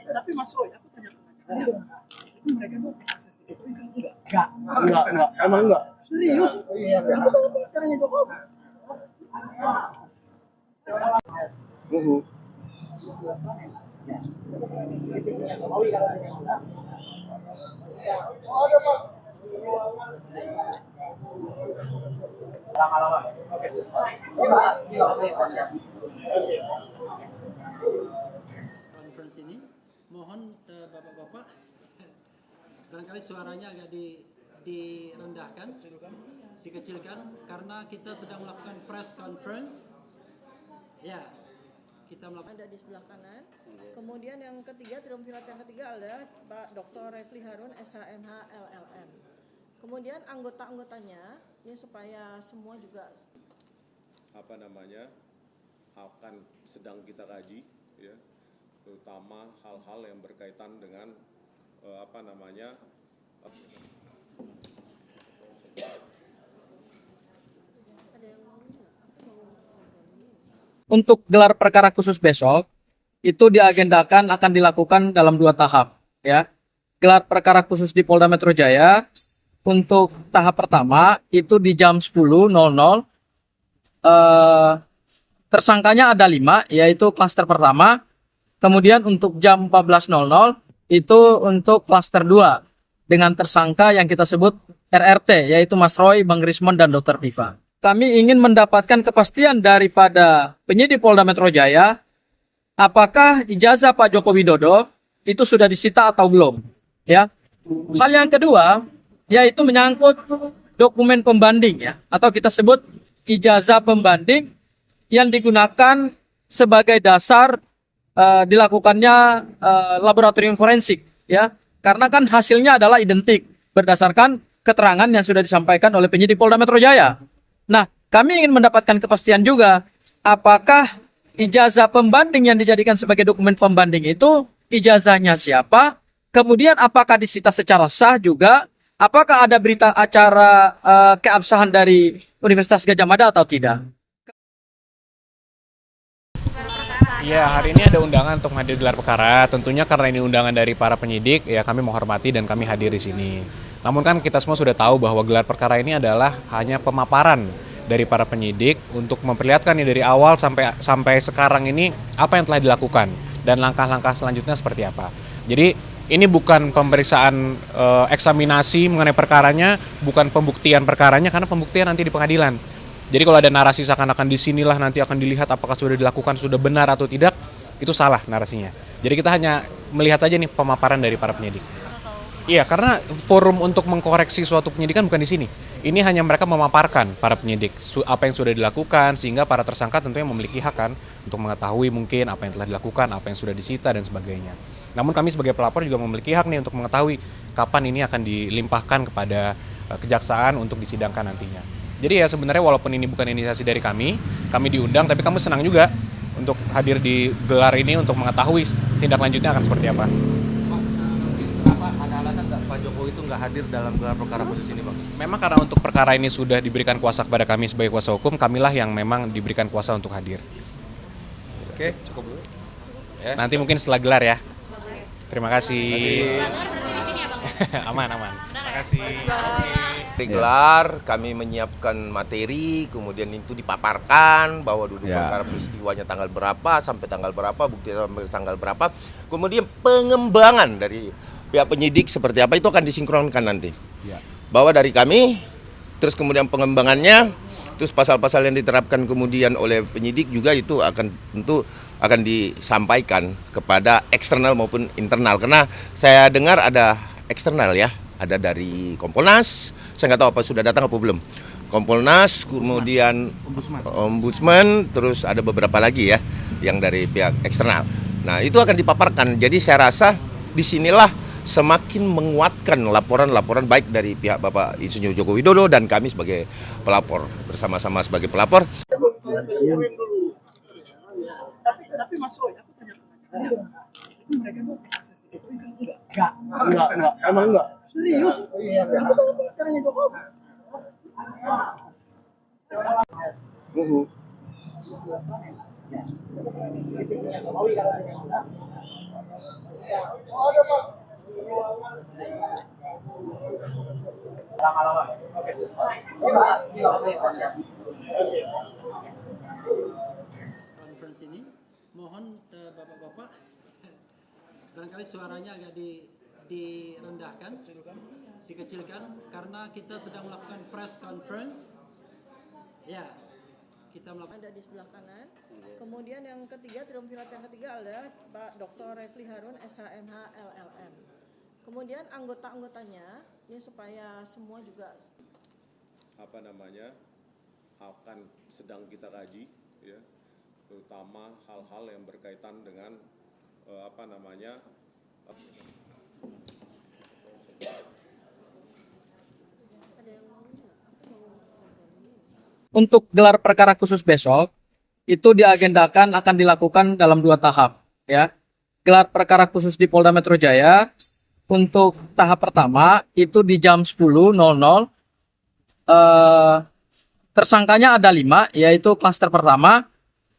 Tapi Mas Roy, aku tanya itu mereka tuh akses ke Jokowi kan enggak, emang enggak. Serius? Iya. Aku tahu caranya Jokowi. Conference ini mohon bapak-bapak barangkali suaranya agak direndahkan, dikecilkan karena kita sedang melakukan press conference. Ya, kita melakukan ada di sebelah kanan. Kemudian yang ketiga, triumvirat yang ketiga adalah Pak Dr. Refli Harun, SHMH LLM. Kemudian anggota-anggotanya ini supaya semua juga akan sedang kita kaji, ya, terutama hal-hal yang berkaitan dengan Untuk gelar perkara khusus besok itu diagendakan akan dilakukan dalam 2 tahap, ya. Gelar perkara khusus di Polda Metro Jaya untuk tahap pertama itu di jam 10.00. Tersangkanya ada 5, yaitu klaster pertama. Kemudian untuk jam 14.00 itu untuk klaster 2 dengan tersangka yang kita sebut RRT, yaitu Mas Roy, Bang Rismon, dan Dr. Viva. Kami ingin mendapatkan kepastian daripada penyidik Polda Metro Jaya, apakah ijazah Pak Joko Widodo itu sudah disita atau belum, ya. Hal yang kedua yaitu menyangkut dokumen pembanding, ya, atau kita sebut ijazah pembanding yang digunakan sebagai dasar dilakukannya laboratorium forensik, ya, karena kan hasilnya adalah identik berdasarkan keterangan yang sudah disampaikan oleh penyidik Polda Metro Jaya. Nah, kami ingin mendapatkan kepastian juga apakah ijazah pembanding yang dijadikan sebagai dokumen pembanding itu ijazahnya siapa, kemudian apakah disita secara sah juga, apakah ada berita acara keabsahan dari Universitas Gadjah Mada atau tidak. Ya, hari ini ada undangan untuk hadir gelar perkara. Tentunya karena ini undangan dari para penyidik, ya kami menghormati dan kami hadir di sini. Namun kan kita semua sudah tahu bahwa gelar perkara ini adalah hanya pemaparan dari para penyidik untuk memperlihatkan nih dari awal sampai sekarang ini apa yang telah dilakukan dan langkah-langkah selanjutnya seperti apa. Jadi ini bukan pemeriksaan eksaminasi mengenai perkaranya, bukan pembuktian perkaranya, karena pembuktian nanti di pengadilan. Jadi kalau ada narasi seakan-akan disinilah nanti akan dilihat apakah sudah dilakukan, sudah benar atau tidak, itu salah narasinya. Jadi kita hanya melihat saja nih pemaparan dari para penyidik. Iya, karena forum untuk mengkoreksi suatu penyidikan bukan di sini. Ini hanya mereka memaparkan para penyidik apa yang sudah dilakukan, sehingga para tersangka tentunya memiliki hak kan untuk mengetahui mungkin apa yang telah dilakukan, apa yang sudah disita dan sebagainya. Namun kami sebagai pelapor juga memiliki hak nih untuk mengetahui kapan ini akan dilimpahkan kepada kejaksaan untuk disidangkan nantinya. Jadi ya sebenarnya walaupun ini bukan inisiasi dari kami diundang, tapi kami senang juga untuk hadir di gelar ini untuk mengetahui tindak lanjutnya akan seperti apa. Ada alasan nggak Pak Jokowi itu nggak hadir dalam gelar perkara khusus ini, Bang? Memang karena untuk perkara ini sudah diberikan kuasa kepada kami sebagai kuasa hukum, kamilah yang memang diberikan kuasa untuk hadir. Oke, cukup dulu. Ya. Nanti mungkin setelah gelar ya. Terima kasih. Aman. Terima kasih. Digelar, kami menyiapkan materi, kemudian itu dipaparkan bahwa duduk perkara peristiwanya tanggal berapa sampai tanggal berapa, bukti sampai tanggal berapa. Kemudian pengembangan dari pihak penyidik seperti apa itu akan disinkronkan nanti. Bahwa dari kami, terus kemudian pengembangannya, terus pasal-pasal yang diterapkan kemudian oleh penyidik juga itu akan tentu akan disampaikan kepada eksternal maupun internal. Karena saya dengar ada eksternal ya. Ada dari Kompolnas, saya nggak tahu apa sudah datang apa belum. Kompolnas, kemudian Ombudsman, terus ada beberapa lagi ya yang dari pihak eksternal. Nah itu akan dipaparkan. Jadi saya rasa disinilah semakin menguatkan laporan-laporan baik dari pihak Bapak Insinyur Joko Widodo dan kami sebagai pelapor bersama-sama sebagai pelapor. Tapi Mas Roy, aku tanya mereka tuh akses ke Jokowi kan enggak, emang enggak. Serius? Iya. Aku tahu caranya Jokowi. Conference ini mohon bapak-bapak barangkali suaranya agak direndahkan, dikecilkan karena kita sedang melakukan press conference. Ya, kita melakukan Ada di sebelah kanan. Kemudian yang ketiga, triumvirat yang ketiga adalah Pak Dr. Refli Harun, SHMH LLM. Kemudian anggota-anggotanya, ini supaya semua juga akan sedang kita kaji, ya, terutama hal-hal yang berkaitan dengan Untuk gelar perkara khusus besok itu diagendakan akan dilakukan dalam 2 tahap, ya. Gelar perkara khusus di Polda Metro Jaya untuk tahap pertama itu di jam 10.00. Tersangkanya ada 5, yaitu klaster pertama.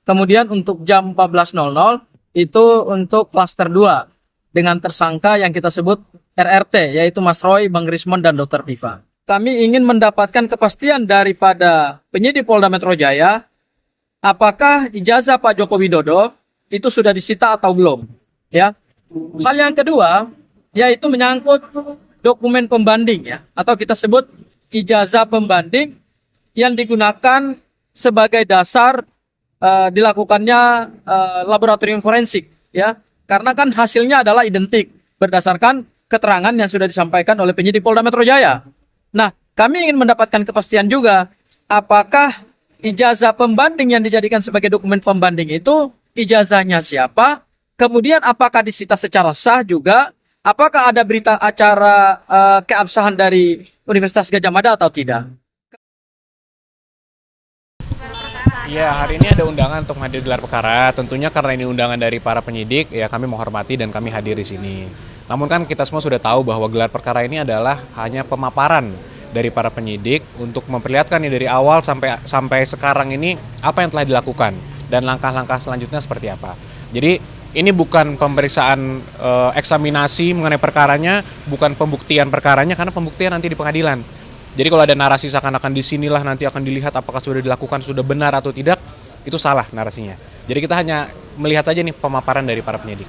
Kemudian untuk jam 14.00 itu untuk klaster 2 dengan tersangka yang kita sebut RRT, yaitu Mas Roy, Bang Rismon, dan Dr. Piva. Kami ingin mendapatkan kepastian daripada penyidik Polda Metro Jaya, apakah ijazah Pak Joko Widodo itu sudah disita atau belum, ya. Hal yang kedua yaitu menyangkut dokumen pembanding, ya, atau kita sebut ijazah pembanding yang digunakan sebagai dasar dilakukannya laboratorium forensik, ya, karena kan hasilnya adalah identik berdasarkan keterangan yang sudah disampaikan oleh penyidik Polda Metro Jaya. Nah, kami ingin mendapatkan kepastian juga apakah ijazah pembanding yang dijadikan sebagai dokumen pembanding itu ijazahnya siapa, kemudian apakah disita secara sah juga, apakah ada berita acara keabsahan dari Universitas Gadjah Mada atau tidak. Ya, hari ini ada undangan untuk hadir gelar perkara. Tentunya karena ini undangan dari para penyidik, ya kami menghormati dan kami hadir di sini. Namun kan kita semua sudah tahu bahwa gelar perkara ini adalah hanya pemaparan dari para penyidik untuk memperlihatkan nih dari awal sampai sekarang ini apa yang telah dilakukan dan langkah-langkah selanjutnya seperti apa. Jadi ini bukan pemeriksaan eksaminasi mengenai perkaranya, bukan pembuktian perkaranya, karena pembuktian nanti di pengadilan. Jadi kalau ada narasi seakan-akan di sinilah nanti akan dilihat apakah sudah dilakukan, sudah benar atau tidak, itu salah narasinya. Jadi kita hanya melihat saja nih pemaparan dari para penyidik.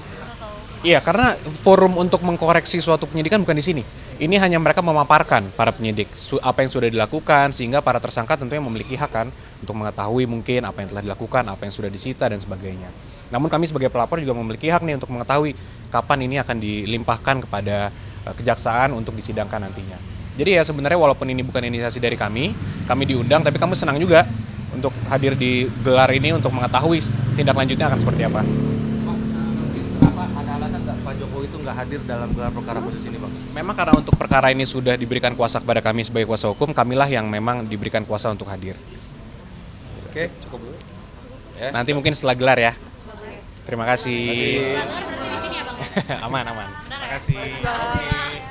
Iya, karena forum untuk mengkoreksi suatu penyidikan bukan di sini. Ini hanya mereka memaparkan para penyidik apa yang sudah dilakukan, sehingga para tersangka tentunya memiliki hak kan untuk mengetahui mungkin apa yang telah dilakukan, apa yang sudah disita dan sebagainya. Namun kami sebagai pelapor juga memiliki hak nih untuk mengetahui kapan ini akan dilimpahkan kepada kejaksaan untuk disidangkan nantinya. Jadi ya sebenarnya walaupun ini bukan inisiasi dari kami diundang, tapi kami senang juga untuk hadir di gelar ini untuk mengetahui tindak lanjutnya akan seperti apa. Ada alasan nggak Pak Jokowi itu nggak hadir dalam gelar perkara khusus ini, Bang? Memang karena untuk perkara ini sudah diberikan kuasa kepada kami sebagai kuasa hukum, kamilah yang memang diberikan kuasa untuk hadir. Oke, cukup dulu. Ya. Nanti mungkin setelah gelar ya. Terima kasih. Aman. Terima kasih.